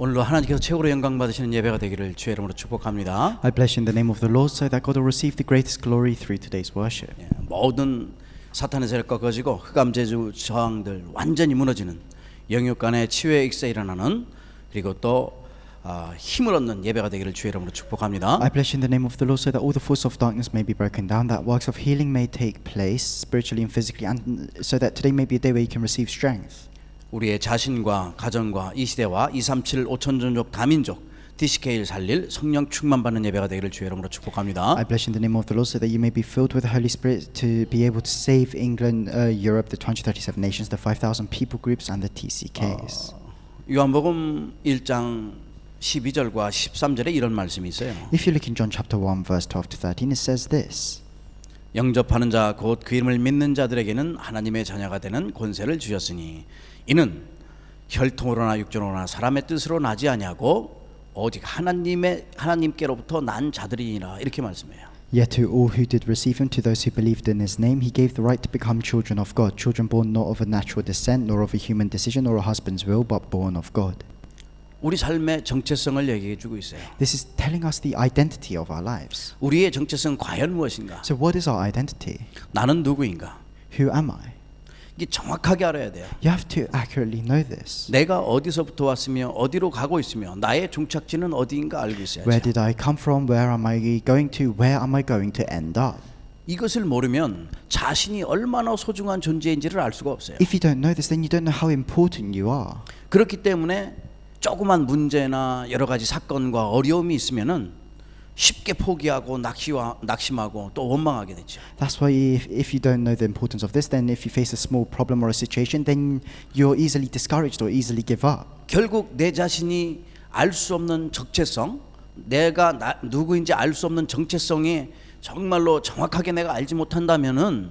오늘도 하나님께서 최고로 영광 받으시는 예배가 되기를 주의 이름으로 축복합니다. I bless you in the name of the Lord, so that God will receive the greatest glory through today's worship. 모든 사탄의 세력과 거지고 흑암제주 저항들 완전히 무너지는 영육 간의 치유의 익세 일어나는 그리고 또 힘을 얻는 예배가 되기를 주의 이름으로 축복합니다. I bless you in the name of the Lord, so that all the forces of darkness may be broken down, that works of healing may take place spiritually and physically, and so that today may be a day where you can receive strength. 우리의 자신과 가정과 이 시대와 237 5천종족 다민족 DCK를 살릴 성령 충만 받는 예배가 되기를 주의 이름으로 축복합니다. I bless you in the name of the Lord, so that you may be filled with the Holy Spirit to be able to save England, Europe, the 237 nations, the 5,000 people groups, and the TCKs. 요한복음 1장 12절과 13절에 이런 말씀이 있어요. If you look in John chapter 1, verse 12 to 13, it says this. 영접하는 자 곧 그 이름을 믿는 자들에게는 하나님의 자녀가 되는 권세를 주셨으니 이는 혈통으로나 육정으로나 사람의 뜻으로 나지 아니하고 오직 하나님께로부터 난 자들이니라 이렇게 말씀해요. Yet to all who did receive him, to those who believed in his name, he gave the right to become children of God, children born not of a natural descent, nor of a human decision, or a husband's will, but born of God. 우리 삶의 정체성을 얘기해 주고 있어요. This is telling us the identity of our lives. 우리의 정체성 과연 무엇인가? So what is our identity? 나는 누구인가? Who am I? 이게 정확하게 알아야 돼요. You have to accurately know this. 내가 어디서부터 왔으며 어디로 가고 있으며 나의 종착지는 어디인가 알고 있어야죠. Where did I come from? Where am I going to? Where am I going to end up? 이것을 모르면 자신이 얼마나 소중한 존재인지를 알 수가 없어요. If you don't know this, then you don't know how important you are. 그렇기 때문에 조그만 문제나 여러 가지 사건과 어려움이 있으면은 쉽게 포기하고 낙심하고 또 원망하게 되죠. That's why if you don't know the importance of this, then if you face a small problem or a situation, then you're easily discouraged or easily give up. 결국 내 자신이 알 수 없는 정체성, 내가 누구인지 알 수 없는 정체성이 정말로 정확하게 내가 알지 못한다면은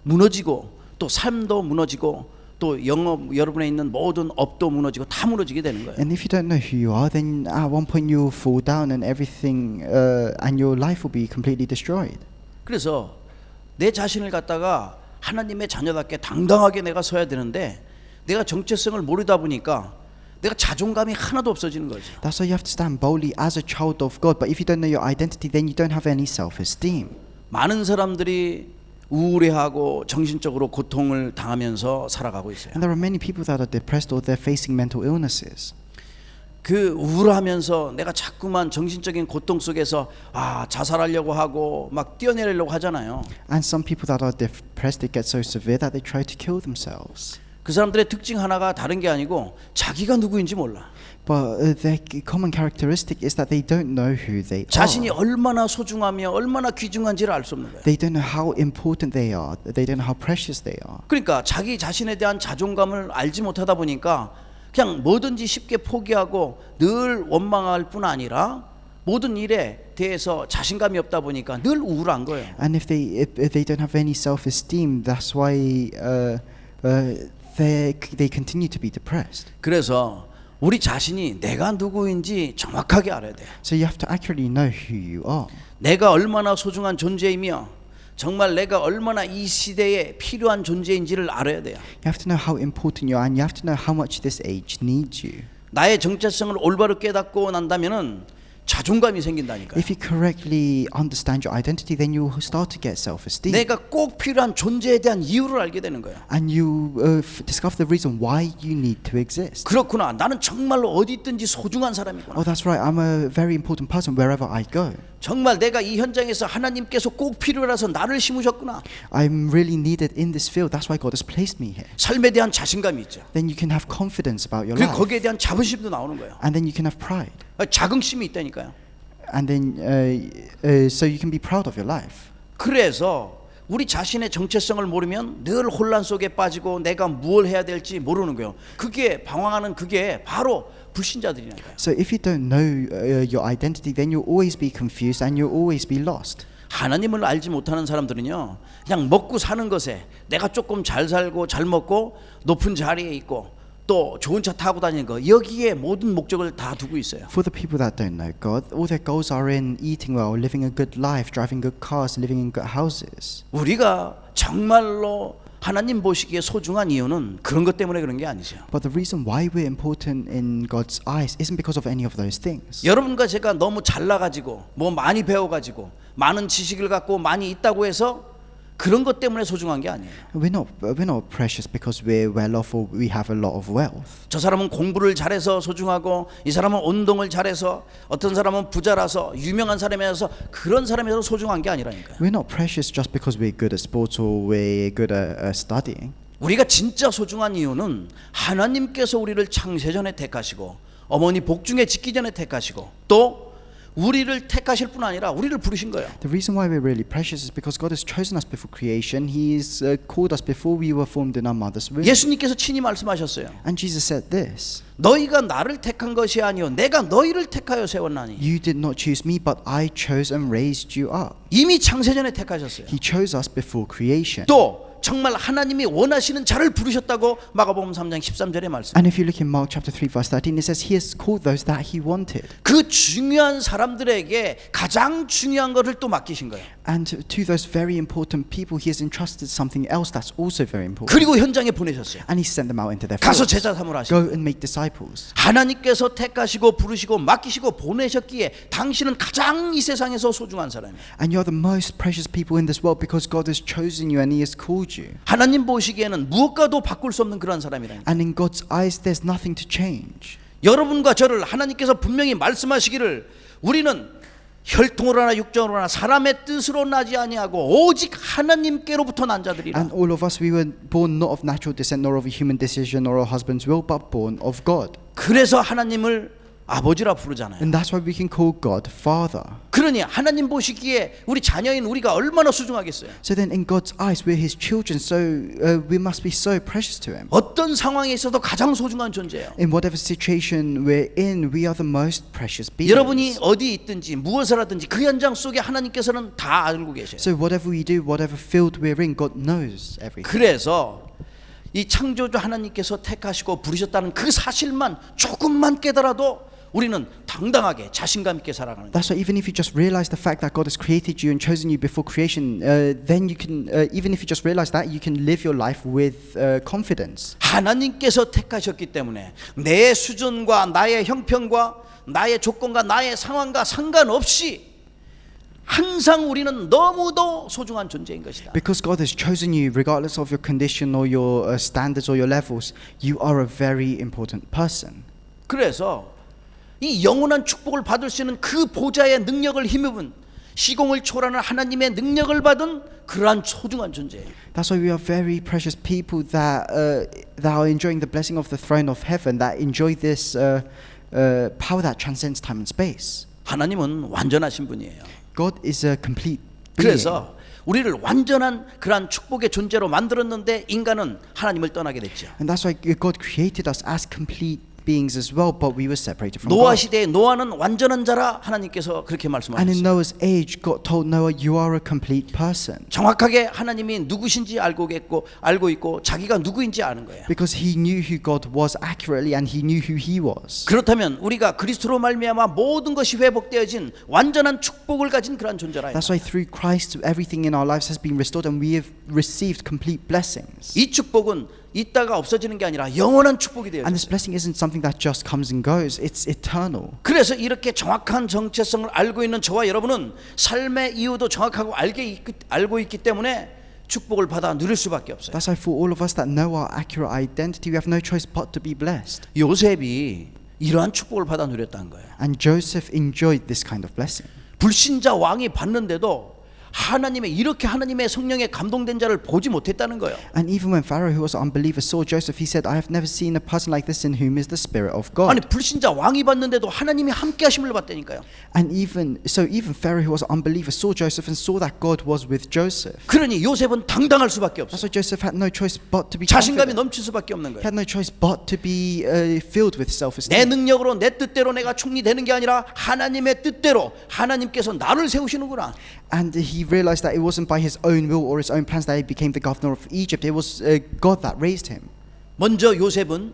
무너지고 또 삶도 무너지고 또 영업 여러분에 있는 모든 업도 무너지고 다 무너지게 되는 거예요. And if you don't know who you are, then at one point you'll fall down and everything, and your life will be completely destroyed. 그래서 내 자신을 갖다가 하나님의 자녀답게 당당하게 내가 서야 되는데 내가 정체성을 모르다 보니까 내가 자존감이 하나도 없어지는 거죠. That's why you have to stand boldly as a child of God. But if you don't know your identity, then you don't have any self-esteem. 많은 사람들이 우울해하고 정신적으로 고통을 당하면서 살아가고 있어요. And there are many people that are depressed or they're facing mental illnesses. 그 우울하면서 내가 자꾸만 정신적인 고통 속에서 자살하려고 하고 막 뛰어내리려고 하잖아요. And some people that are depressed, it gets so severe that they try to kill themselves. 그 사람들의 특징 하나가 다른 게 아니고 자기가 누구인지 몰라. But their common characteristic is that they don't know who they 자신이 are. 얼마나 소중하며 얼마나 귀중한지를 알 수 없는 거예요. They don't know how important they are. They don't know how precious they are. 그러니까 자기 자신에 대한 자존감을 알지 못하다 보니까 그냥 뭐든지 쉽게 포기하고 늘 원망할 뿐 아니라 모든 일에 대해서 자신감이 없다 보니까 늘 우울한 거예요. And if they don't have any self-esteem, that's why they continue to be depressed. 그래서 우리 자신이 내가 누구인지 정확하게 알아야 돼요. So you have to accurately know who you are. 내가 얼마나 소중한 존재이며 정말 내가 얼마나 이 시대에 필요한 존재인지를 알아야 돼요. You have to know how important you are, and you have to know how much this age needs you. 나의 정체성을 올바로 깨닫고 난다면은 자존감이 생긴다니까요. If you correctly understand your identity, then you start to get self-esteem. 내가 꼭 필요한 존재에 대한 이유를 알게 되는 거예요. And you discover the reason why you need to exist. 그렇구나. 나는 정말로 어디 있든지 소중한 사람이구나. Oh, that's right. I'm a very important person wherever I go. 정말 내가 이 현장에서 하나님께서 꼭 필요라서 나를 심으셨구나. I'm really needed in this field. That's why God has placed me here. 삶에 대한 자신감이 있죠. Then you can have confidence about your 그리고 life. 거기에 대한 자부심도 나오는 거예요. And then you can have pride. 자긍심이 있다니까요. And then so you can be proud of your life. 그래서 우리 자신의 정체성을 모르면 늘 혼란 속에 빠지고 내가 뭘 해야 될지 모르는 거예요. 그게 방황하는 그게 바로 불신자들이니까요. So if you don't know your identity, then you'll always be confused and you'll always be lost. 하나님을 알지 못하는 사람들은요, 그냥 먹고 사는 것에 내가 조금 잘 살고 잘 먹고 높은 자리에 있고 또 좋은 차 타고 다니는 거 여기에 모든 목적을 다 두고 있어요. For the people that don't know God, all their goals are in eating well, living a good life, driving good cars, living in good houses. 우리가 정말로 하나님 보시기에 소중한 이유는 그런 것 때문에 그런 게 아니죠. But the reason why we're important in God's eyes isn't because of any of those things. 여러분과 제가 너무 잘나가지고 뭐 많이 배워가지고 많은 지식을 갖고 많이 있다고 해서 그런 것 때문에 소중한 게 아니에요. We're not precious because we're well off or we have a lot of wealth. 저 사람은 공부를 잘해서 소중하고 이 사람은 운동을 잘해서 어떤 사람은 부자라서 유명한 사람이라서 그런 사람이라서 소중한 게 아니라니까요. We're not precious just because we're good at sports or we're good at studying. 우리가 진짜 소중한 이유는 하나님께서 우리를 창세전에 택하시고 어머니 복중에 짓기 전에 택하시고 또 우리를 택하실 뿐 아니라 우리를 부르신 거예요. The reason why we're really precious is because God has chosen us before creation. He's called us before we were formed in our mother's womb. 예수님께서 친히 말씀하셨어요. And Jesus said this. 너희가 나를 택한 것이 아니요 내가 너희를 택하여 세웠나니. You did not choose me, but I chose and raised you up. 이미 창세전에 택하셨어요. He chose us before creation. 또 정말 하나님이 원하시는 자를 부르셨다고 마가복음 3장 13절에 말씀. And if you look in Mark chapter 3 verse 13, it says he has called those that he wanted. 그 중요한 사람들에게 가장 중요한 것을 또 맡기신 거예요. And to those very important people, he has entrusted something else that's also very important. 그리고 현장에 보내셨어요. And he sent them out into their 가서 fields. 제자 삼으라 하시고. Go and make disciples. 하나님께서 택하시고 부르시고 맡기시고 보내셨기에 당신은 가장 이 세상에서 소중한 사람이에요. And you're the most precious people in this world because God has chosen you and he has called you. 하나님 보시기에는 무엇과도 바꿀 수 없는 그런 사람이라니까. And in God's eyes, there's nothing to change. 여러분과 저를 하나님께서 분명히 말씀하시기를 우리는 혈통으로나 육정으로나 사람의 뜻으로 나지 아니하고 오직 하나님께로부터 난 자들이라. And all of us, we were born not of natural descent nor of a human decision or a husband's will, but born of God. 그래서 하나님을 아버지라 부르잖아요. And that's why we can call God Father. 그러니 하나님 보시기에 우리 자녀인 우리가 얼마나 소중하겠어요. So then in God's eyes, we're his children, so we must be so precious to him. 어떤 상황에 있어도 가장 소중한 존재예요. In whatever situation we're in, we are the most precious beings. 여러분이 어디 있든지 무엇을 하든지 그 현장 속에 하나님께서는 다 알고 계셔요. So whatever we do, whatever field we're in, God knows everything. 그래서 이 창조주 하나님께서 택하시고 부르셨다는 그 사실만 조금만 깨달아도 우리는 당당하게 자신감 있게 살아가는 거예요. That's why even if you just realize the fact that God has created you and chosen you before creation, then you can, even if you just realize that, you can live your life with confidence. 하나님께서 택하셨기 때문에 내 수준과 나의 형편과 나의 조건과 나의 상황과 상관없이 항상 우리는 너무도 소중한 존재인 것이다. Because God has chosen you, regardless of your condition or your standards or your levels, you are a very important person. 그래서 이 영원한 축복을 받을 수 있는 그 보좌의 능력을 힘입은 시공을 초월하는 하나님의 능력을 받은 그러한 소중한 존재예요. That's why we are very precious people that are enjoying the blessing of the throne of heaven, that enjoy this power that transcends time and space. 하나님은 완전하신 분이에요. God is a complete being. 그래서 우리를 완전한 그러한 축복의 존재로 만들었는데 인간은 하나님을 떠나게 됐죠. And that's why God created us as complete beings as well, but we were separated from 노아 God. 시대에 노아는 완전한 자라 하나님께서 그렇게 And 말씀하셨어요. in Noah's age, God told Noah, "You are a complete person," 정확하게 하나님이 누구신지 알고 있고 자기가 누구인지 아는 거예요. because he knew who God was accurately, and he knew who he was. 그렇다면 우리가 그리스도로 말미암아 모든 것이 회복되어진 완전한 축복을 가진 그런 존재라요. That's why through Christ, everything in our lives has been restored, and we have received complete blessings. 이 축복은 있다가 없어지는 게 아니라 영원한 축복이 되어요. And this blessing isn't something that just comes and goes; it's eternal. 그래서 이렇게 정확한 정체성을 알고 있는 저와 여러분은 삶의 이유도 정확하고 알고 있기 때문에 축복을 받아 누릴 수밖에 없어요. That's why for all of us that know our accurate identity, we have no choice but to be blessed. 요셉이 이러한 축복을 받아 누렸다는 거예요. And Joseph enjoyed this kind of blessing. 불신자 왕이 받는데도 이렇게 하나님의 성령에 감동된 자를 보지 못했다는 거예요. And even when Pharaoh, who was an unbeliever, saw Joseph, he said, "I have never seen a person like this in whom is the Spirit of God." 아니 불신자 왕이 받는데도 하나님이 함께 하심을 받다니까요. And even Pharaoh, who was an unbeliever, saw Joseph and saw that God was with Joseph. 그러니 요셉은 당당할 수밖에 That's 없어요. why Joseph had no choice but to be 자신감이 confident. 넘칠 수밖에 없는 He 거예요. had no choice but to be filled with 내 self-esteem. 능력으로 내 뜻대로 내가 총리되는 게 아니라 하나님의 뜻대로 하나님께서 나를 세우시는구나. And he realized that it wasn't by his own will or his own plans that he became the governor of Egypt. It was God that raised him. 먼저 요셉은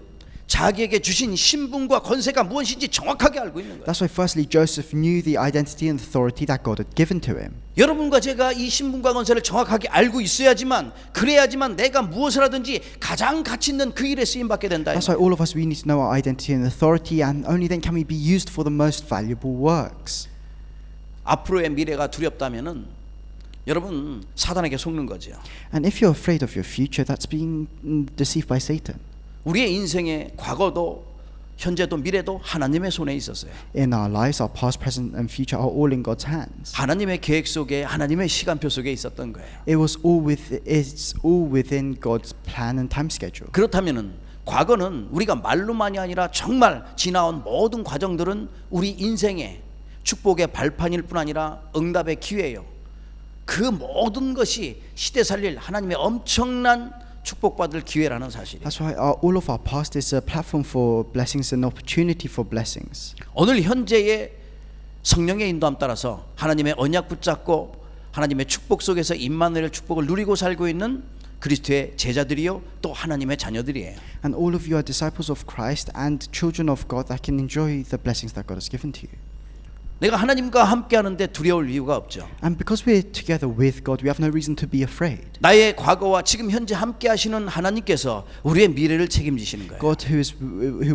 자기에게 주신 신분과 권세가 무엇인지 정확하게 알고 있는 거예요. That's why firstly Joseph knew the identity and authority that God had given to him. 여러분과 제가 이 신분과 권세를 정확하게 알고 있어야지만 그래야지만 내가 무엇을 하든지 가장 가치 있는 그 일에 쓰임 받게 된다. That's why all of us, we need to know our identity and authority, and only then can we be used for the most valuable works. 앞으로의 미래가 두렵다면은 여러분 사단에게 속는 거죠. And if you're afraid of your future, that's being deceived by Satan. 우리의 인생의 과거도 현재도 미래도 하나님의 손에 있었어요. In our lives, our past, present, and future are all in God's hands. 하나님의 계획 속에 하나님의 시간표 속에 있었던 거예요. It's all within God's plan and time schedule. 그렇다면은 과거는 우리가 말로만이 아니라 정말 지나온 모든 과정들은 우리 인생의 축복의 발판일 뿐 아니라 응답의 기회예요. 그 모든 것이 시대 살릴 하나님의 엄청난 축복받을 기회라는 사실이에요. That's why all of our past is a platform for blessings and opportunity for blessings. 오늘 현재의 성령의 인도함 따라서 하나님의 언약 붙잡고 하나님의 축복 속에서 임마누엘 축복을 누리고 살고 있는 그리스도의 제자들이요 또 하나님의 자녀들이에요. And all of you are disciples of Christ and children of God that can enjoy the blessings that God has given to you. 내가 하나님과 함께 하는데 두려울 이유가 없죠. And because we're together with God, we have no reason to be afraid. 나의 과거와 지금 현재 함께 하시는 하나님께서 우리의 미래를 책임지시는 거예요. God who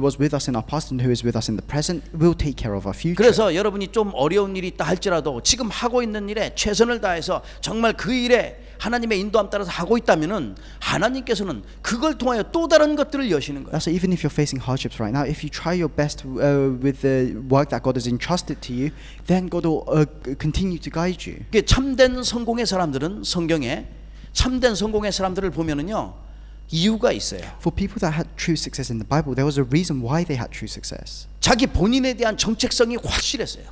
was with us in our past and who is with us in the present will take care of our future. 그래서 여러분이 좀 어려운 일이 있다 할지라도 지금 하고 있는 일에 최선을 다해서 정말 그 일에 하나님의 인도함 따라서 하고 있다면은 하나님께서는 그걸 통하여 또 다른 것들을 여시는 거예요. That's why even if you're facing hardships right now, if you try your best with the work that God has entrusted to you, then God will continue to guide you. 참된 성공의 사람들은 성경에 참된 성공의 사람들을 보면은요 이유가 있어요. For people that had true success in the Bible, there was a reason why they had true success. 자기 본인에 대한 정체성이 확실했어요.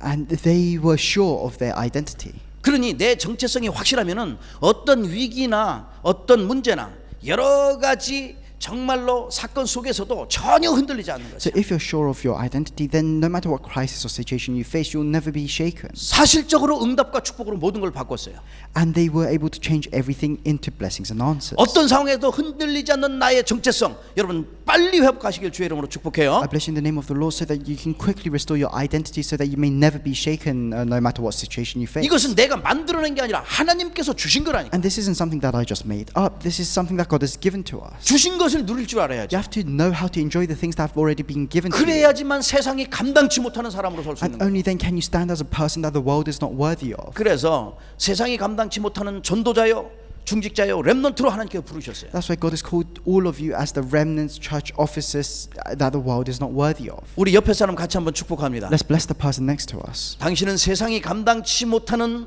And they were sure of their identity. 그러니 내 정체성이 확실하면은 어떤 위기나 어떤 문제나 여러 가지 정말로 사건 속에서도 전혀 흔들리지 않는 So 거죠. if you're sure of your identity, then no matter what crisis or situation you face, you'll never be shaken. 사실적으로 응답과 축복으로 모든 걸 바꿨어요. And they were able to change everything into blessings and answers. 어떤 상황에도 흔들리지 않는 나의 정체성 여러분 빨리 회복하시길 주의 이름으로 축복해요. I bless you in the name of the Lord so that you can quickly restore your identity so that you may never be shaken no matter what situation you face. 이것은 내가 만들어낸 게 아니라 하나님께서 주신 거라니까. And this isn't something that I just made up. This is something that God has given to us. 주신 것을 누릴 줄 알아야지. You have to know how to enjoy the things that have already been given to you. 그래야지만 세상이 감당치 못하는 사람으로 설 수 있는 And 거예요. only then can you stand as a person that the world is not worthy of. 그래서 세상이 감당치 못하는 전도자요, 중직자요, 렘넌트로 하나님께서 부르셨어요. That's why God has called all of you as the remnants, church officers that the world is not worthy of. 우리 옆에 사람 같이 한번 축복합니다. Let's bless the person next to us. 당신은 세상이 감당치 못하는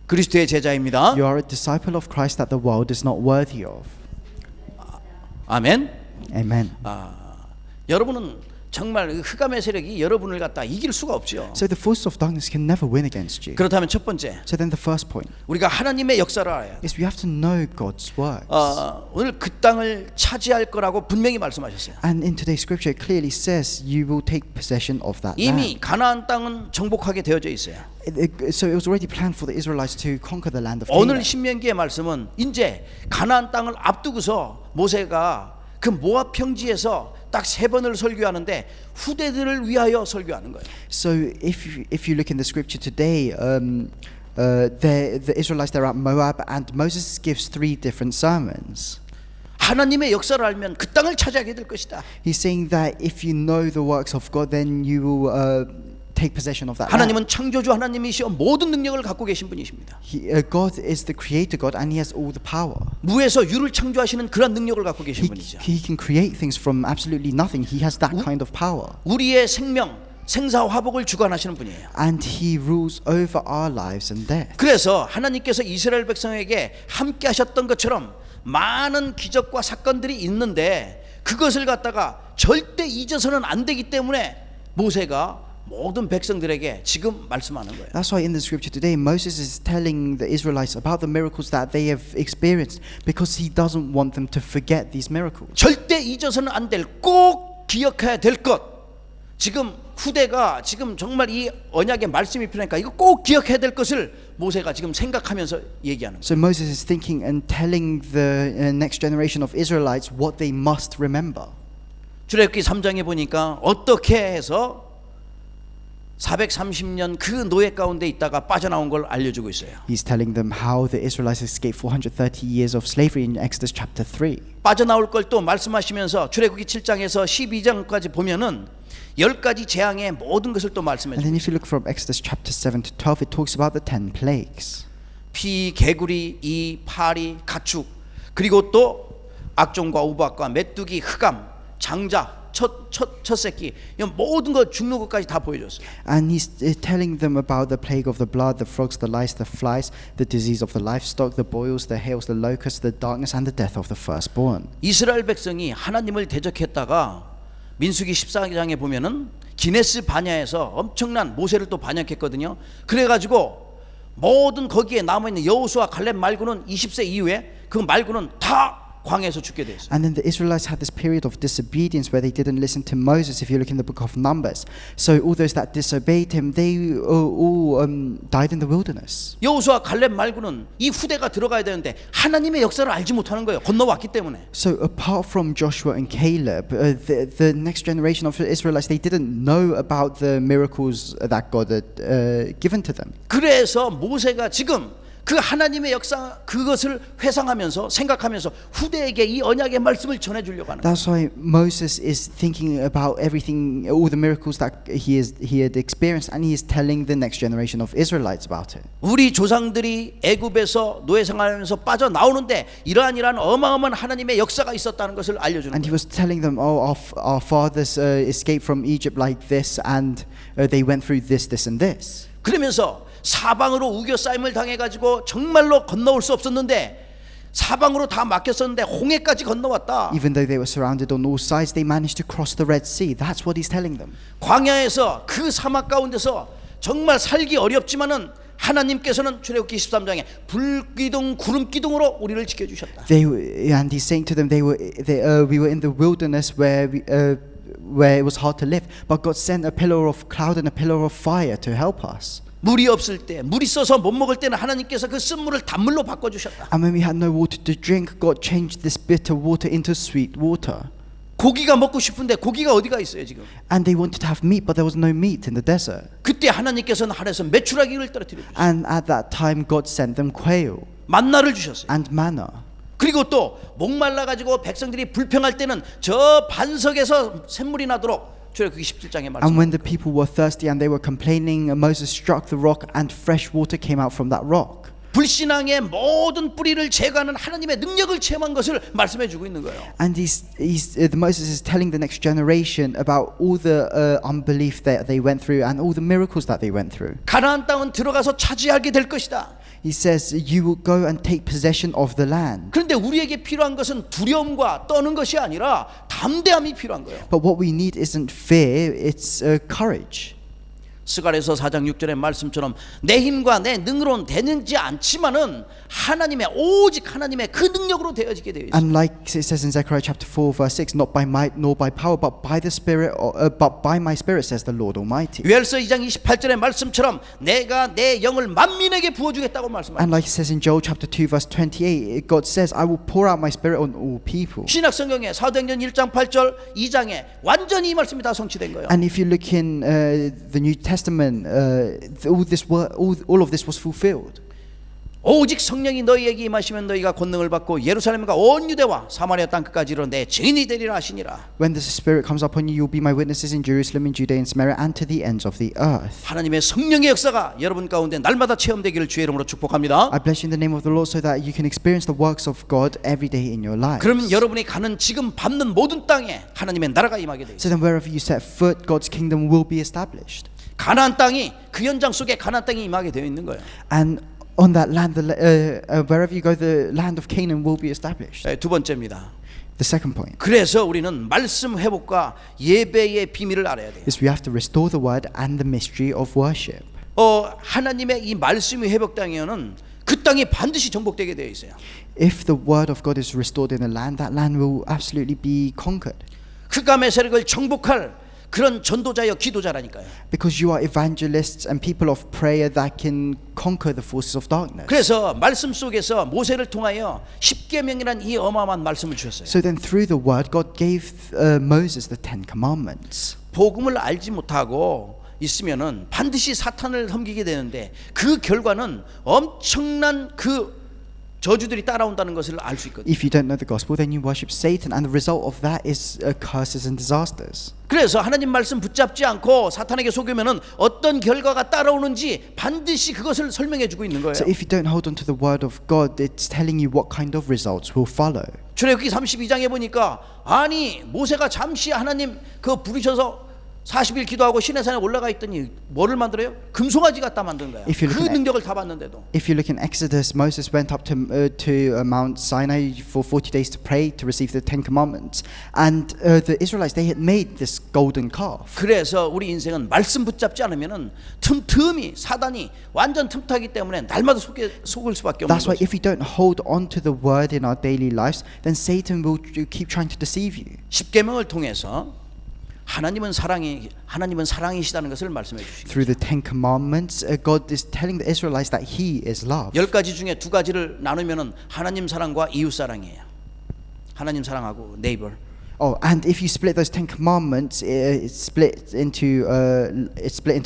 그리스도의 제자입니다. You are a disciple of Christ that the world is not worthy of. 아멘. Amen. 여러분은 정말 흑암의 세력이 여러분을 갖다 이길 수가 없죠. So the forces of darkness can never win against you. 그렇다면 첫 번째, So then the first point 우리가 하나님의 역사를 알아야 돼. is we have to know God's works. 오늘 그 땅을 차지할 거라고 분명히 말씀하셨어요. And in today's scripture it clearly says you will take possession of that 이미 land. 가나안 땅은 정복하게 되어져 있어요. So it was already planned for the Israelites to conquer the land of 오늘 Canaan. 신명기의 말씀은 이제 가나안 땅을 앞두고서 모세가 그 모압 평지에서 딱 3번을 설교하는데 후대들을 위하여 설교하는 거예요. So if you look in the scripture today, the Israelites they're at Moab and Moses gives 3 different sermons. 하나님의 역사를 알면 그 땅을 차지하게 될 것이다. He's saying that if you know the works of God, then you will take possession of that land. 하나님은 창조주 하나님이시여 모든 능력을 갖고 계신 분이십니다. God is the creator God and he has all the power. 무에서 유를 창조하시는 그런 능력을 갖고 계신 분이죠. He can create things from absolutely nothing. He has that kind of power. 우리의 생명, 생사화복을 주관하시는 분이에요. And he rules over our lives and death. 그래서 하나님께서 이스라엘 백성에게 함께 하셨던 것처럼 많은 기적과 사건들이 있는데 그것을 갖다가 절대 잊어서는 안 되기 때문에 모세가 모든 백성들에게 지금 말씀하는 거예요. That's why in the scripture today Moses is telling the Israelites about the miracles that they have experienced because he doesn't want them to forget these miracles. 절대 잊어서는 안 될, 꼭 기억해야 될 것. 지금 후대가 지금 정말 이 언약의 말씀이 필요하니까 이거 꼭 기억해야 될 것을 모세가 지금 생각하면서 얘기하는 거예요. So Moses is thinking and telling the next generation of Israelites what they must remember. 출애굽기 3장에 보니까 어떻게 해서 430년 그 노예 가운데 있다가 빠져나온 걸 알려주고 있어요. He's telling them how the Israelites escaped 430 years of slavery in Exodus chapter 3. 빠져나올 걸 또 말씀하시면서 출애굽기 7장에서 12장까지 보면은 10가지 재앙의 모든 것을 또 말씀해 And 주고 then if you look from Exodus chapter 7 to 12, it talks about the 10 plagues. 피, 개구리, 이, 파리, 가축, 그리고 또 악종과 우박과 메뚜기, 흑암, 장자, 첫 새끼, 이런 모든 것 죽는 것까지 다 보여줬어요. And he's telling them about the plague of the blood, the frogs, the lice, the flies, the disease of the livestock, the boils, the hails, the locusts, the darkness, and the death of the firstborn. 이스라엘 백성이 하나님을 대적했다가 민수기 14장에 보면은 기네스 반야에서 엄청난 모세를 또 반역했거든요. 그래가지고 모든 거기에 남아있는 여호수아 갈렙 말고는 20세 이후에 그 말고는 다 광야에서 죽게 됐어요. And then the Israelites had this period of disobedience where they didn't listen to Moses, if you look in the book of Numbers. So all those that disobeyed him, they all died in the wilderness. 여호수아 갈렙 말고는 이 후대가 들어가야 되는데 하나님의 역사를 알지 못하는 거예요. 건너왔기 때문에. So apart from Joshua and Caleb, the next generation of Israelites, they didn't know about the miracles that God had given to them. 그래서 모세가 지금 그 하나님의 역사 그것을 회상하면서 생각하면서 후대에게 이 언약의 말씀을 전해주려고 하는 거예요. That's why Moses is thinking about everything, all the miracles that he had experienced, and he is telling the next generation of Israelites about it. 우리 조상들이 애굽에서 노예 생활하면서 빠져나오는데 이러한 어마어마한 하나님의 역사가 있었다는 것을 알려주는 And he 거예요. was telling them, oh, our fathers escaped from Egypt like this, and they went through this, this, and this. 그러면서 사방으로 우겨싸임을 당해가지고 정말로 건너올 수 없었는데 사방으로 다 막혔었는데 홍해까지 건너왔다. Even though they were surrounded on all sides, they managed to cross the Red Sea. That's what he's telling them. 광야에서 그 사막 가운데서 정말 살기 어렵지만은 하나님께서는 출애굽기 13장에 불기둥 구름기둥으로 우리를 지켜주셨다. And he's saying to them, we were in the wilderness where it was hard to live, but God sent a pillar of cloud and a pillar of fire to help us. 물이 없을 때, 물이 써서 못 먹을 때는 하나님께서 그 쓴물을 단물로 바꿔주셨다. And when we had no water to drink, God changed this bitter water into sweet water. 고기가 먹고 싶은데 고기가 어디가 있어요 지금? And they wanted to have meat, but there was no meat in the desert. 그때 하나님께서는 하늘에서 메추라기를 떨어뜨려 주셨어요. And at that time, God sent them quail 만나를 주셨어요. and manna. 그리고 또 목말라 가지고 백성들이 불평할 때는 저 반석에서 샘물이 나도록 출애굽기 17장에 And when 말씀. the people were thirsty and they were complaining, Moses struck the rock and fresh water came out from that rock. 불신앙의 모든 뿌리를 제거하는 하나님의 능력을 체험한 것을 말씀해 주고 있는 거예요. And Moses is telling the next generation about all the unbelief that they went through and all the miracles that they went through. 가나안 땅은 들어가서 차지하게 될 것이다. He says, you will go and take possession of the land. 그런데 우리에게 필요한 것은 두려움과 떠는 것이 아니라 담대함이 필요한 거예요. But what we need isn't fear, it's courage. 스가랴서 4장 6절의 말씀처럼 내 힘과 내 능으로는 되지 않지만은 하나님의 오직 하나님의 그 능력으로 되어지게 되어 있어요. And like it says in Zechariah chapter 4 verse 6, not by might nor by power, but by the Spirit, but by my Spirit, says the Lord Almighty. 요엘서 2장 28절의 말씀처럼 내가 내 영을 만민에게 부어주겠다고 말씀합니다. And like it says in Joel chapter 2 verse 28, God says, I will pour out my Spirit on all people. 신약 성경에 사도행전 1장 8절 2장에 완전히 이 말씀이 다 성취된 거예요. And if you look in the New Testament, all of this was fulfilled. 오직 성령이 너희에게 임하시면 너희가 권능을 받고 예루살렘과 온 유대와 사마리아 땅 끝까지 이르러 내 증인이 되리라 하시니라. When the Spirit comes upon you, you'll be my witnesses in Jerusalem, in Judea, in Samaria, and to the ends of the earth. 하나님의 성령의 역사가 여러분 가운데 날마다 체험되기를 주의 이름으로 축복합니다. I bless you in the name of the Lord so that you can experience the works of God every day in your life. 그러면 여러분이 가는 지금 밟는 모든 땅에 하나님의 나라가 임하게 돼 So 있어요. then wherever you set foot, God's kingdom will be established. 가나안 땅이 그 현장 속에 가나안 땅이 임하게 되어 있는 거예요. And on that land, wherever you go, the land of Canaan will be established. 두 번째입니다. The second point 그래서 우리는 말씀 회복과 예배의 비밀을 알아야 돼요. is we have to restore the word and the mystery of worship. 하나님의 이 말씀이 회복당하면은 그 땅이 반드시 정복되게 되어 있어요. If the word of God is restored in a land, that land will absolutely be conquered. 흑암의 세력을 정복할 그런 전도자여 기도자라니까요. Because you are evangelists and people of prayer that can conquer the forces of darkness. 그래서 말씀 속에서 모세를 통하여 십계명이란 이 어마어마한 말씀을 주셨어요. So then through the word, God gave Moses the Ten Commandments. 복음을 알지 못하고 있으면은 반드시 사탄을 섬기게 되는데 그 결과는 엄청난 그 저주들이 따라온다는 것을 알 수 있거든요. If you don't know the gospel, then you worship Satan, and the result of that is curses and disasters. 그래서 하나님 말씀 붙잡지 않고 사탄에게 속으면은 어떤 결과가 따라오는지 반드시 그것을 설명해 주고 있는 거예요. So if you don't hold on to the word of God, it's telling you what kind of results will follow. 출애굽기 32장에 보니까 아니 모세가 잠시 하나님 그 부르셔서 40일 기도하고 시내산에 올라가 있더니 뭐를 만들어요? 금송아지 갖다 만든 거야. If you 그 look at- 능력을 다 봤는데도. If you look in Exodus, Moses went up to Mount Sinai for 40 days to pray to receive the Ten Commandments, and the Israelites, they had made this golden calf. 그래서 우리 인생은 말씀 붙잡지 않으면은 틈틈이 사단이 완전 틈타기 때문에 날마다 속을 수밖에 없는 That's why 거죠. if you don't hold on to the word in our daily lives, then Satan will keep trying to deceive you. 십계명을 통해서 하나님은 사랑이시다는 것을 말씀해 주시고 Through the Ten Commandments, God is telling the Israelites that He is love. 10가지 중에 2가지를 나누면은 하나님 사랑과 이웃 사랑이에요. 하나님 사랑하고 네이버. Oh, and if you split those Ten Commandments, it's split into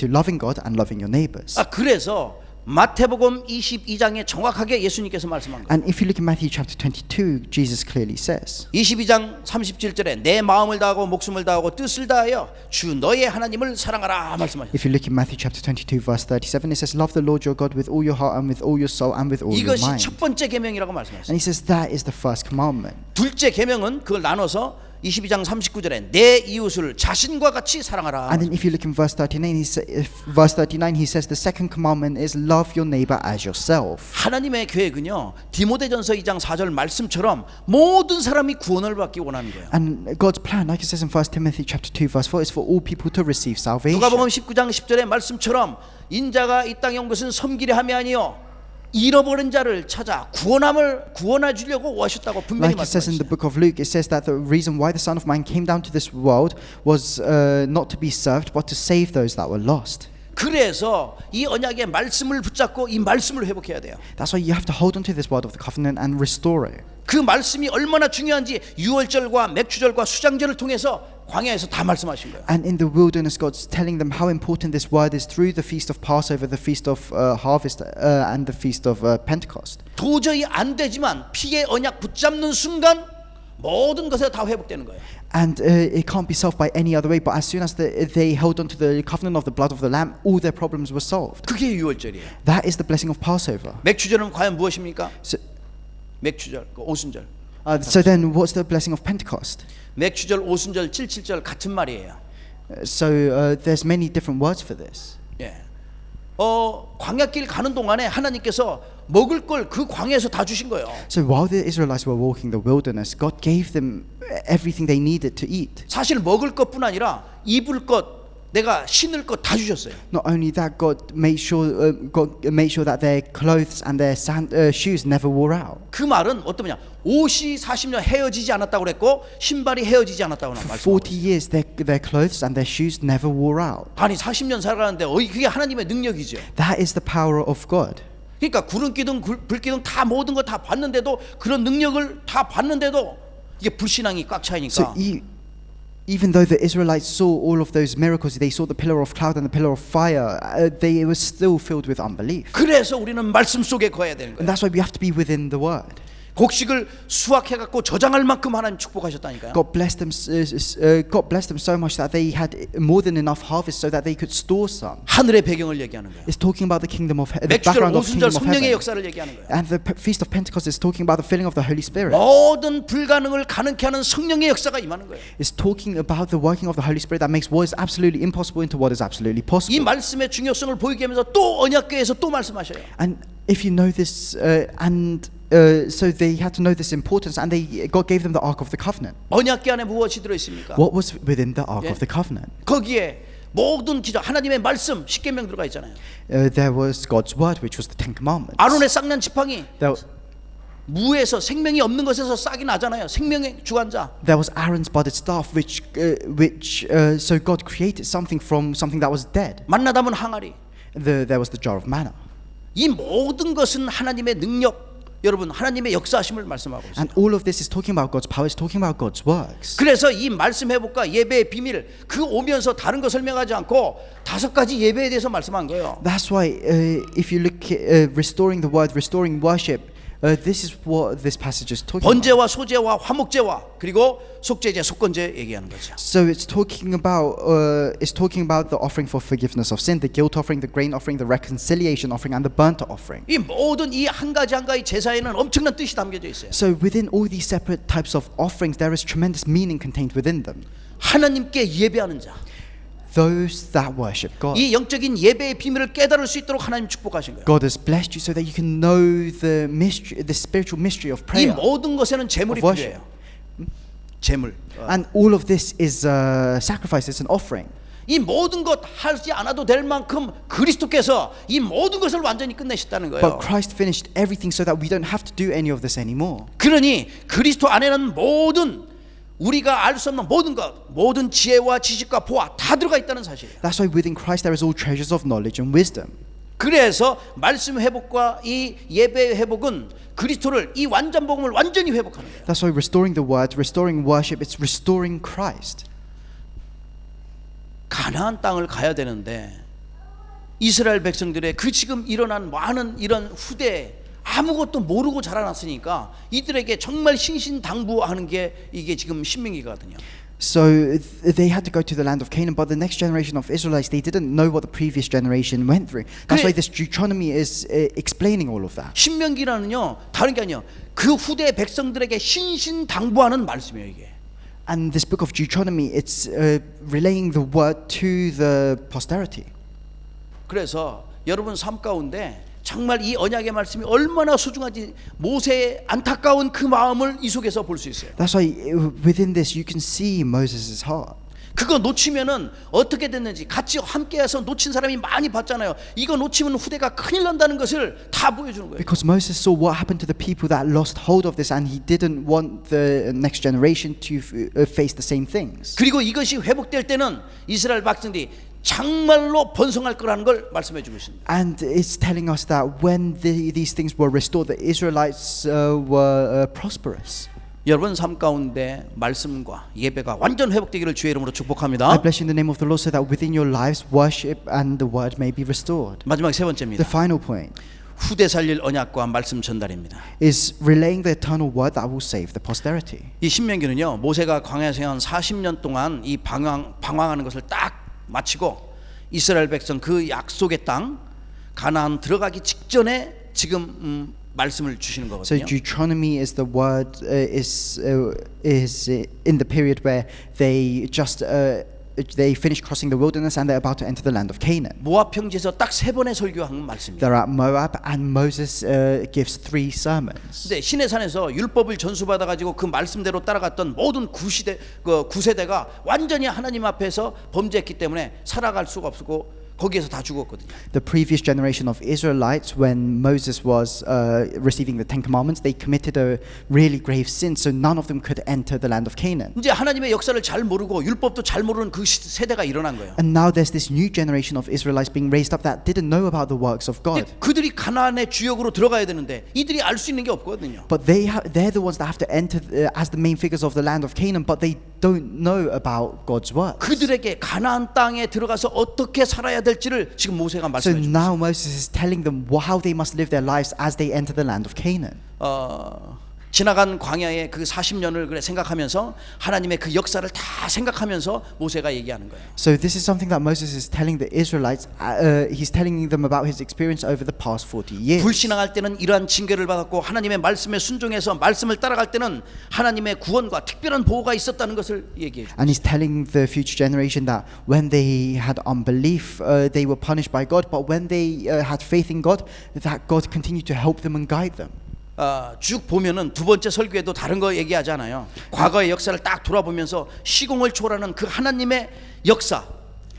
loving God and loving your neighbors. 그래서 마태복음 22장에 정확하게 예수님께서 말씀한 거예요. And if you look at Matthew chapter 22, Jesus clearly says, 22장 37절에 내 마음을 다하고 목숨을 다하고 뜻을 다하여 주 너의 하나님을 사랑하라 말씀하셨어요. if you look at Matthew chapter 22, verse 37, it says, love the Lord your God with all your heart and with all your soul and with all your 이것이 mind. 첫 번째 계명이라고 말씀하셨어요. And he says that is the first commandment. 둘째 계명은 그걸 나눠서 22장 39절에 내 이웃을 자신과 같이 사랑하라. And then if you look in verse 39, he says the second commandment is love your neighbor as yourself. 하나님의 계획은요 디모데전서 2장 4절 말씀처럼 모든 사람이 구원을 받기 원하는 거예요. And God's plan, like it says in 1 Timothy chapter 2, verse 4, is for all people to receive salvation. 누가복음 19장 10절의 말씀처럼 인자가 이 땅에 온 것은 섬기려 함이 아니요 잃어버린 자를 찾아 구원해 주려고 오셨다고 분명히 Like it says in the 말씀하셨어요. book of Luke, it says that the reason why the Son of Man came down to this world was not to be served, but to save those that were lost. 그래서 이 언약의 말씀을 붙잡고 이 말씀을 회복해야 돼요. That's why you have to hold on to this word of the covenant and restore it. 그 말씀이 얼마나 중요한지 유월절과 맥주절과 수장절을 통해서 광야에서 다 말씀하신 거예요. And in the wilderness, God's telling them how important this word is through the feast of Passover, the feast of harvest, and the feast of Pentecost. 도저히 안 되지만 피의 언약 붙잡는 순간 모든 것에 다 회복되는 거예요. And it can't be solved by any other way. But as soon as they held on to the covenant of the blood of the Lamb, all their problems were solved. 그게 유월절이에요. That is the blessing of Passover. 맥주절은 과연 무엇입니까? So, 맥주절, 그 오순절. so then, what's the blessing of Pentecost? 맥주절, 오순절, 7.7절 같은 말이에요. So there's many different words for this. 예. 광야길 가는 동안에 하나님께서 먹을 걸 그 광야에서 다 주신 거예요. So while the Israelites were walking the wilderness, God gave them everything they needed to eat. 사실 먹을 것뿐 아니라 입을 것, 내가 신을 것 다 주셨어요. Not only that, God made sure that their clothes and their shoes never wore out. 그 말은 어떠냐? 옷이 40년 헤어지지 않았다고 그랬고 신발이 헤어지지 않았다고 For 말씀하고 40 years, their clothes and their shoes never wore out. 아니 40년 살아가는데 그게 하나님의 능력이죠. That is the power of God. 그러니까 구름기둥 불기둥 다 모든 거 다 봤는데도 그런 능력을 다 봤는데도 이게 불신앙이 꽉 차이니까 So even though the Israelites saw all of those miracles, they saw the pillar of cloud and the pillar of fire, they were still filled with unbelief. 그래서 우리는 말씀 속에 거해야 되는 And 거예요. that's why we have to be within the word. 곡식을 수확해갖고 저장할 만큼 하나님 축복하셨다니까요. God blessed them so much that they had more than enough harvest so that they could store some. 하늘의 배경을 얘기하는 거예요. It's talking about the kingdom of the 맥주절, background of 오순절 kingdom of 성령의 heaven. 역사를 얘기하는 거예요. And the feast of Pentecost is talking about the filling of the Holy Spirit. 모든 불가능을 가능케 하는 성령의 역사가 임하는 거예요. It's talking about the working of the Holy Spirit that makes what is absolutely impossible into what is absolutely 이 possible. 말씀의 중요성을 보이게 하면서 또 언약궤에서 또 말씀하셔요. And if you know this, so they had to know this importance, and God gave them the Ark of the Covenant. 언약궤 안에 무엇이 들어 있습니까? What was within the Ark Yeah. of the Covenant? 거기에 모든 기적 하나님의 말씀 십계명 들어가 있잖아요. There was God's word, which was the Ten Commandments. 아론의 쌍난 지팡이 There, 무에서 생명이 없는 것에서 싹이 나잖아요. 생명의 주관자. There was Aaron's budded staff, so God created something from something that was dead. 만나 담은 항아리. There was the jar of manna. 이 모든 것은 하나님의 능력, 여러분 하나님의 역사하심을 말씀하고 있어요. And all of this is talking about God's power, it's talking about God's works. 그래서 이 말씀 회복과 예배의 비밀 그 오면서 다른 거 설명하지 않고 5가지 예배에 대해서 말씀한 거예요. That's why if you look at restoring the word, restoring worship, this is what this passage is talking about. 번제와 소제와 화목제와 그리고 속죄제, 속건제 얘기하는 거죠. So it's talking about the offering for forgiveness of sin, the guilt offering, the grain offering, the reconciliation offering, and the burnt offering. 이 모든 이 한 가지 한 가지 제사에는 엄청난 뜻이 담겨져 있어요. So within all these separate types of offerings, there is tremendous meaning contained within them. 하나님께 예배하는 자, Those that worship God. 이 영적인 예배의 비밀을 깨달을 수 있도록 하나님 축복하신 거예요. God has blessed you so that you can know the mystery, the spiritual mystery of 이 prayer. 모든 것에는 제물이 Of worship. 필요해요. 제물. And all of this is sacrifice, it's an offering. 이 모든 것 하지 않아도 될 만큼 그리스도께서 이 모든 것을 완전히 끝내셨다는 거예요. But Christ finished everything so that we don't have to do any of this anymore. 그러니 그리스도 안에는 모든 우리가 알 수 없는 모든 것, 모든 지혜와 지식과 보아 다 들어가 있다는 사실이에요. That's why within Christ there is all treasures of knowledge and wisdom. 그래서 말씀 회복과 이 예배 회복은 그리스도를 이 완전 복음을 완전히 회복하는 거예요. That's why restoring the word, restoring worship, it's restoring Christ. 가나안 땅을 가야 되는데 이스라엘 백성들의 그 지금 일어난 많은 이런 후대 아무것도 모르고 자라났으니까 이들에게 정말 신신당부하는 게 이게 지금 신명기거든요. So they had to go to the land of Canaan, but the next generation of Israelites, they didn't know what the previous generation went through. That's why this Deuteronomy is explaining all of that. 신명기라는요 다른 게 아니에요. 그 후대 백성들에게 신신당부하는 말씀이에요 이게. And this book of Deuteronomy, it's relaying the word to the posterity. 그래서 여러분 삶 가운데 정말 이 언약의 말씀이 얼마나 소중한지 모세의 안타까운 그 마음을 이 속에서 볼 수 있어요. That's why within this you can see Moses' heart. 그거 놓치면은 어떻게 됐는지 같이 함께해서 놓친 사람이 많이 봤잖아요. 이거 놓치면 후대가 큰일 난다는 것을 다 보여주는 거예요. Because Moses saw what happened to the people that lost hold of this, and he didn't want the next generation to face the same things. 그리고 이것이 회복될 때는 이스라엘 백성들이 정말로 번성할 거라는 걸 말씀해 주고 있습니다. And it's telling us that when these things were restored, the Israelites were prosperous. 여러분 삶 가운데 말씀과 예배가 완전 회복되기를 주의 이름으로 축복합니다. I bless you in the name of the Lord so that within your lives worship and the word may be restored. 마지막 세 The 번째입니다. final point 후대 살릴 언약과 말씀 전달입니다. is relaying the eternal word that will save the posterity. 이 신명기는요 모세가 광야에서 한 40년 동안 이 방황하는 것을 딱 마치고 이스라엘 백성 그 약속의 땅 가나안 들어가기 직전에 지금 말씀을 주시는 So 거거든요. Deuteronomy is the word is in the period where they just they finished crossing the wilderness and they're about to enter the land of Canaan. 모압 평지에서 딱 3번의 설교한 말씀입니다. They're at Moab and Moses gives 3 sermons. 근데 시내산에서 율법을 전수받아 가지고 그 말씀대로 따라갔던 모든 구세대가 완전히 하나님 앞에서 범죄했기 때문에 살아갈 수가 없고 거기에서 다 죽었거든요. The previous generation of Israelites, when Moses was receiving the Ten Commandments, they committed a really grave sin, so none of them could enter the land of Canaan. 이제 하나님의 역사를 잘 모르고 율법도 잘 모르는 그 세대가 일어난 거예요. And now there's this new generation of Israelites being raised up that didn't know about the works of God. 근데 그들이 가나안의 주역으로 들어가야 되는데 이들이 알 수 있는 게 없거든요. But they're the ones that have to enter as the main figures of the land of Canaan, but they don't know about God's works. 그들에게 가나안 땅에 들어가서 어떻게 살아야 될지를 지금 모세가 So 말씀해 주고 now Moses is telling them how they must live their lives as they enter the land of Canaan. 지나간 광야의 그 40년을 그래 생각하면서 하나님의 그 역사를 다 생각하면서 모세가 얘기하는 거예요. So this is something that Moses is telling the Israelites. He's telling them about his experience over the past 40 years. 불신앙할 때는 이러한 징계를 받았고 하나님의 말씀에 순종해서 말씀을 따라갈 때는 하나님의 구원과 특별한 보호가 있었다는 것을 얘기해 줍니다. And he's telling the future generation that when they had unbelief, they were punished by God. But when they had faith in God, that God continued to help them and guide them. 쭉 보면은 두 번째 설교에도 다른 거 얘기하잖아요. 과거의 역사를 딱 돌아보면서 시공을 초월하는 그 하나님의 역사,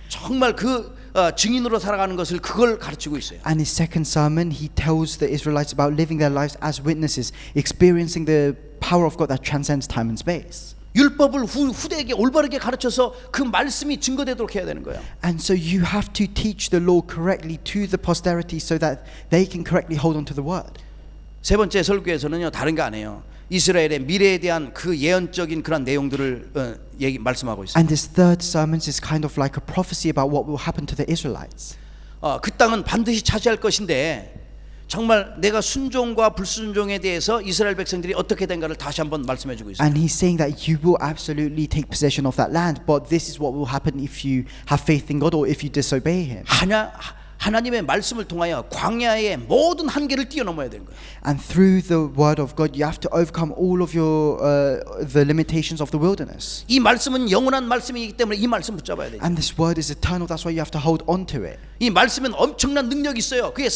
정말 그 증인으로 살아가는 것을 그걸 가르치고 있어요. And his second sermon, he tells the Israelites about living their lives as witnesses, experiencing the power of God that transcends time and space. 율법을 후대에게 올바르게 가르쳐서 그 말씀이 증거되도록 해야 되는 거예요. And so you have to teach the law correctly to the posterity so that they can correctly hold on to the word. 세 번째 설교에서는요 다른 거 아니에요. 이스라엘의 미래에 대한 그 예언적인 그런 내용들을 말씀하고 있어요. And this third sermon is kind of like a prophecy about what will happen to the Israelites. 그 땅은 반드시 차지할 것인데 정말 내가 순종과 불순종에 대해서 이스라엘 백성들이 어떻게 된가를 다시 한번 말씀해 주고 있어요. And he's saying that you will absolutely take possession of that land, but this is what will happen if you have faith in God or if you disobey him. 하나님의 말씀을 통하여 광야의 모든 한계를 뛰어넘어야 되는 거예요. And through the word of God, you have to overcome all of your the limitations of the wilderness. 이 말씀은 영원한 말씀이기 때문에 이 말씀 붙잡아야 돼요. And this word is eternal. That's why you have to hold on to it. 이 말씀은 엄청난 능력이 있어요. 그게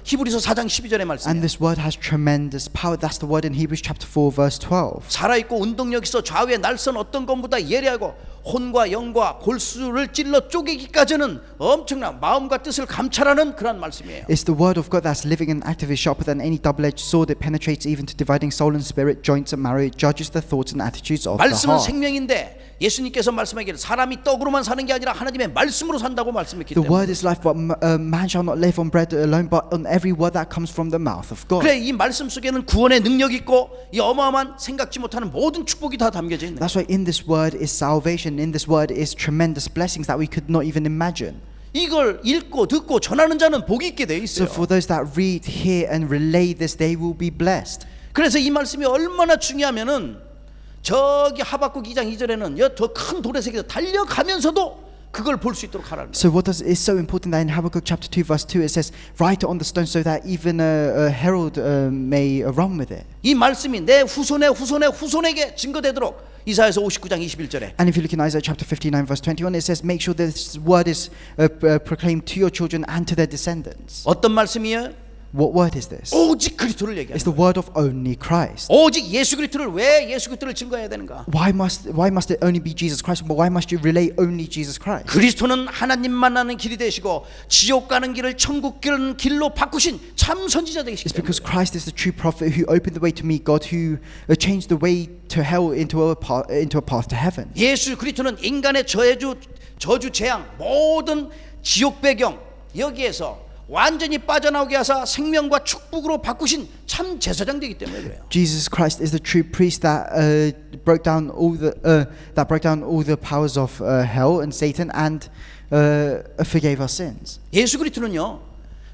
히브리서 4장 12절의 And 말씀이에요. this word has tremendous power. That's the word in Hebrews chapter 4 verse 12. 살아있고 운동력 있어 좌우에 날선 어떤 것보다 예리하고 혼과 영과 골수를 찔러 쪼개기까지는 엄청난 마음과 뜻을 감찰하는 그런 말씀이에요. It's the word of God that's living and active, is sharper than any double-edged sword. It penetrates even to dividing soul and spirit, joints and marrow. It judges the thoughts and attitudes of the 말씀은 heart. 생명인데 예수님께서 말씀하기를 사람이 떡으로만 사는 게 아니라 하나님의 말씀으로 산다고 말씀했기 The 때문에 word is life, but man shall not live on bread alone, but on every word that comes from the mouth of God. 그래 이 말씀 속에는 구원의 능력이 있고 이 어마어마한 생각지 못하는 모든 축복이 다 담겨져 있는 거예요. That's why in this word is salvation. In this word is tremendous blessings that we could not even imagine. 이걸 읽고 듣고 전하는 자는 복이 있게 돼 So 있어요. for those that read, hear, and relay this, they will be blessed. 그래서 이 말씀이 얼마나 중요하면은 저기 하박국 2장 2절에는 더 큰 돌의 세계에서 달려가면서도 그걸 볼 수 있도록 하라는 거예요. So what does is so important that in Habakkuk chapter 2 verse 2 it says, write it on the stone so that even a herald may run with it. 이 말씀이 내 후손의 후손의 후손에게 증거되도록 이사야서 59장 21절에 And if you look in Isaiah chapter 59 verse 21, it says, make sure this word is proclaimed to your children and to their descendants. 어떤 말씀이에요? What word is this? 오직 그리스도를 It's 얘기하는 the 거예요. word of only Christ. 오직 예수 그리스도를 왜 예수 그리스도를 증거해야 되는가? Why must it only be Jesus Christ? But why must you relay only Jesus Christ? 그리스도는 하나님 만나는 길이 되시고 지옥 가는 길을 천국 가는 길로 바꾸신 참 선지자 되시기 It's because 때문에 Christ is the true prophet who opened the way to meet God, who changed the way to hell into a path to heaven. 예수 그리스도는 인간의 저주 재앙 모든 지옥 배경 여기에서 완전히 빠져나오게 하사 생명과 축복으로 바꾸신 참 제사장 되기 때문에 그래요. Jesus Christ is the true priest that broke down all the powers of hell and Satan and forgave our sins. 예수 그리스도는요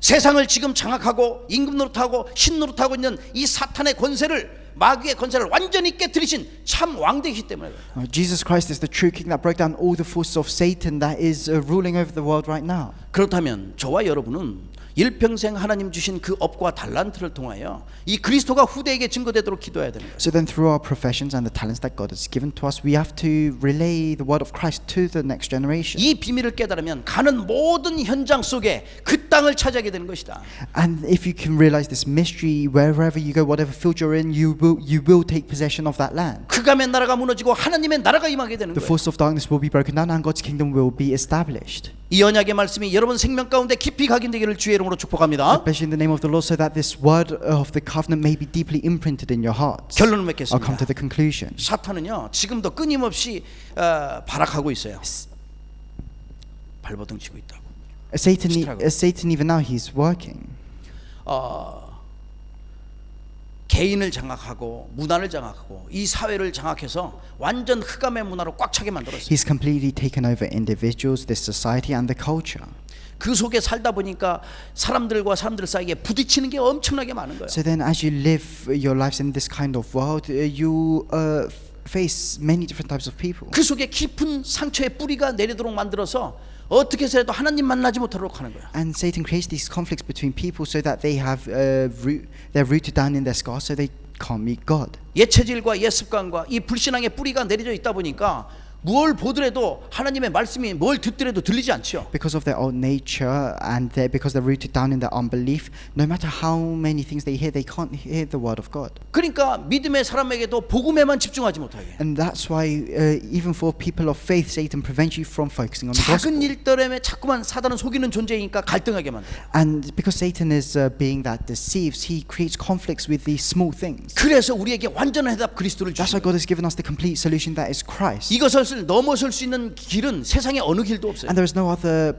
세상을 지금 장악하고 임금 노릇하고 신 노릇하고 있는 이 사탄의 권세를 마귀의 권세를 완전히 깨뜨리신 참 왕되기 때문에 그래요. Jesus Christ is the true king that broke down all the forces of Satan that is ruling over the world right now. 그렇다면 저와 여러분은 일평생 하나님 주신 그 업과 달란트를 통하여 이 그리스도가 후대에게 증거되도록 기도해야 되는 거예요. So then through our professions and the talents that God has given to us, we have to relay the word of Christ to the next generation. 이 비밀을 깨달으면 가는 모든 현장 속에 그 땅을 차지하게 되는 것이다. And if you can realize this mystery, wherever you go, whatever field you're in, you will take possession of that land. 흑암의 나라가 무너지고 하나님의 나라가 임하게 되는 The 거예요. force of darkness will be broken down and God's kingdom will be established. 이 언약의 말씀이 여러분 생명 가운데 깊이 각인되기를 주의 이름으로 I 축복합니다. bless you in the name of the Lord so that this word of the covenant may be deeply imprinted in your hearts. 결론을 I'll come 맺겠습니다. to the conclusion. 사탄은요 지금도 끊임없이 발악하고 있어요. 발버둥 치고 있다고. Satan even now he's working. 개인을 장악하고 문화를 장악하고 이 사회를 장악해서 완전 흑암의 문화로 꽉 차게 만들었어요. He's completely taken over individuals, this society and the culture. 그 속에 살다 보니까 사람들과 사람들 사이에 부딪히는 게 엄청나게 많은 거예요. So then as you live your lives in this kind of world, you face many different types of people. 그 속에 깊은 상처의 뿌리가 내리도록 만들어서 어떻게 해서라도 하나님 만나지 못하도록 하는 거야. And Satan creates these conflicts between people so that they have they're rooted down in their scars, so they can't meet God. 옛 체질과 옛 습관과 이 불신앙의 뿌리가 내려져 있다 보니까 뭘 보더라도 하나님의 말씀이 뭘 듣더라도 들리지 않죠. Because of their old nature and because they're rooted down in their unbelief, no matter how many things they hear, they can't hear the word of God. 그러니까 믿음의 사람에게도 복음에만 집중하지 못하게. And that's why even for people of faith, Satan prevents you from focusing on the 작은 gospel. 일 때문에 자꾸만 사단은 속이는 존재이니까 갈등하게 만들어. And because Satan is being that deceives, he creates conflicts with these small things. 그래서 우리에게 완전한 해답 그리스도를 That's why 주시고 God has given us the complete solution that is Christ. 이것을 넘어설 수 있는 길은 세상에 어느 길도 없어요. And there is no other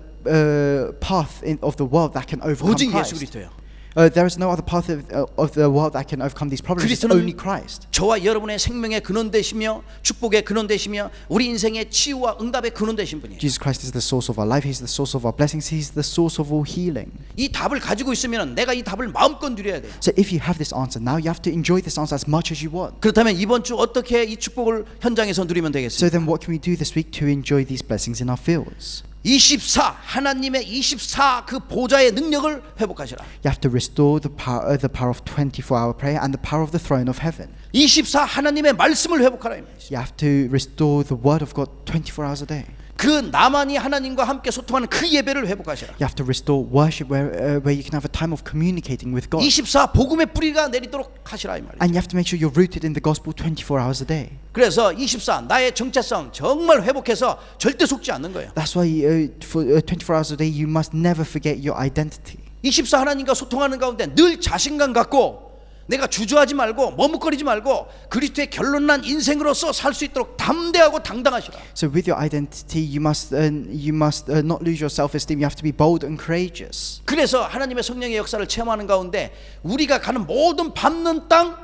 path of the world that can overcome 오직 예수 Christ. 그리스도예요. There is no other path of the world that can overcome these problems. It's 그리스도는 only Christ. 저와 여러분의 생명의 근원 되시며 축복의 근원 되시며 우리 인생의 치유와 응답의 근원 되신 분이에요. Jesus Christ is the source of our life. He's the source of our blessings. He's the source of all healing. 이 답을 가지고 있으면 내가 이 답을 마음껏 누려야 돼요. So if you have this answer now, you have to enjoy this answer as much as you want. 그렇다면 이번 주 어떻게 이 축복을 현장에서 누리면 So 되겠습니까? then what can we do this week to enjoy these blessings in our fields? 24 하나님의 24 그 보좌의 능력을 회복하시라. You have to restore the power of 24-hour prayer and the power of the throne of heaven. 24 하나님의 말씀을 회복하라 이 말이죠. You have to restore the word of God 24 hours a day. 그 나만이 하나님과 함께 소통하는 그 예배를 회복하시라. You have to restore worship where you can have a time of communicating with God. 24 복음의 뿌리가 내리도록 하시라 이 말이죠. And you have to make sure you're rooted in the gospel 24 hours a day. 그래서 24 나의 정체성 정말 회복해서 절대 속지 않는 거예요. That's why for 24 hours a day you must never forget your identity. 24 하나님과 소통하는 가운데 늘 자신감 갖고 내가 주저하지 말고 머뭇거리지 말고 그리스도의 결론난 인생으로서 살 수 있도록 담대하고 당당하시라. So with your identity you must not lose your self-esteem. You have to be bold and courageous. 그래서 하나님의 성령의 역사를 체험하는 가운데 우리가 가는 모든 밟는 땅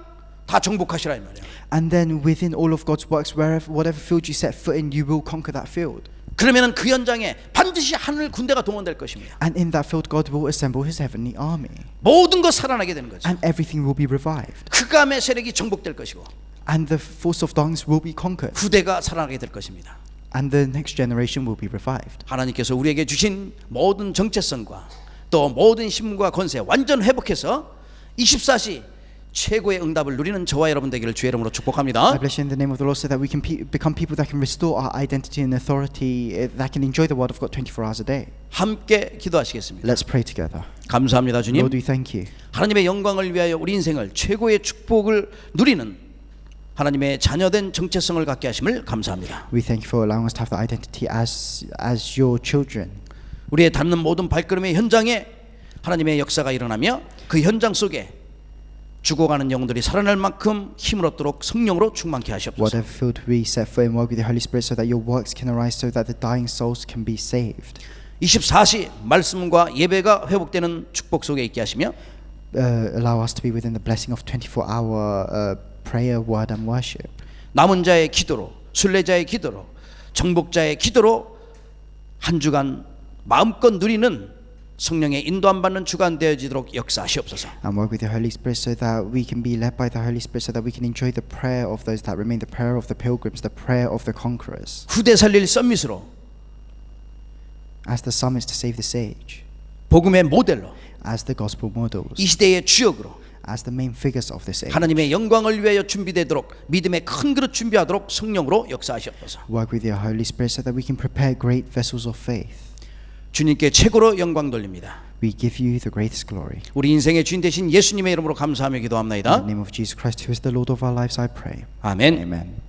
다 정복하시라 이 말이에요. And then within all of God's works, whatever field you set foot in, you will conquer that field. 그러면은 그 현장에 반드시 하늘 군대가 동원될 것입니다. And in that field, God will assemble His heavenly army, 모든 것 살아나게 되는 거죠. and everything will be revived, 흑암의 세력이 정복될 것이고 and the force of darkness will be conquered, 후대가 살아나게 될 것입니다. and the next generation will be revived. 하나님께서 우리에게 주신 모든 정체성과 또 모든 힘과 권세 완전 회복해서 24시 최고의 응답을 누리는 저와 여러분 되기를 주의 이름으로 I 축복합니다. bless you in the name of the Lord, so that we can become people that can restore our identity and authority, that can enjoy the word of God 24 hours a day. 함께 기도하시겠습니다. Let's pray together. 감사합니다 주님. Lord, we thank you. 하나님의 영광을 위하여 우리 인생을 최고의 축복을 누리는 하나님의 자녀된 정체성을 갖게 하심을 감사합니다. We thank you for allowing us to have the identity as your children. 우리의 닿는 모든 발걸음의 현장에 하나님의 역사가 일어나며 그 현장 속에 죽어가는 영혼들이 살아날 만큼 힘을 얻도록 성령으로 충만케 하시옵소서. Whatever field we set foot in, work with the Holy Spirit, so that your works can arise, so that the dying souls can be saved. 24시 말씀과 예배가 회복되는 축복 속에 있게 하시며 Allow us to be within the blessing of 24-hour prayer, word, and worship. 남은 자의 기도로, 순례자의 기도로, 정복자의 기도로 한 주간 마음껏 누리는 성령의 인도함 받는 주간 되어지도록 역사하시옵소서. And work with the Holy Spirit, so that we can be led by the Holy Spirit, so that we can enjoy the prayer of those that remain, the prayer of the pilgrims, the prayer of the conquerors. 후대 살릴 썸밋으로 As the psalmist to save this age, 복음의 모델로 as the gospel models, 이 시대의 주역으로 as the main figures of this age. 하나님의 영광을 위하여 준비되도록 믿음의 큰 그릇 준비하도록 성령으로 역사하시옵소서. Work with your Holy Spirit, so that we can prepare great vessels of faith. 주님께 최고로 영광 돌립니다. We give you the greatest glory. 우리 인생의 주인 되신 예수님의 이름으로 감사하며 In 기도합나이다. the name of Jesus Christ, who is the Lord of our lives, I pray. 아멘. Amen.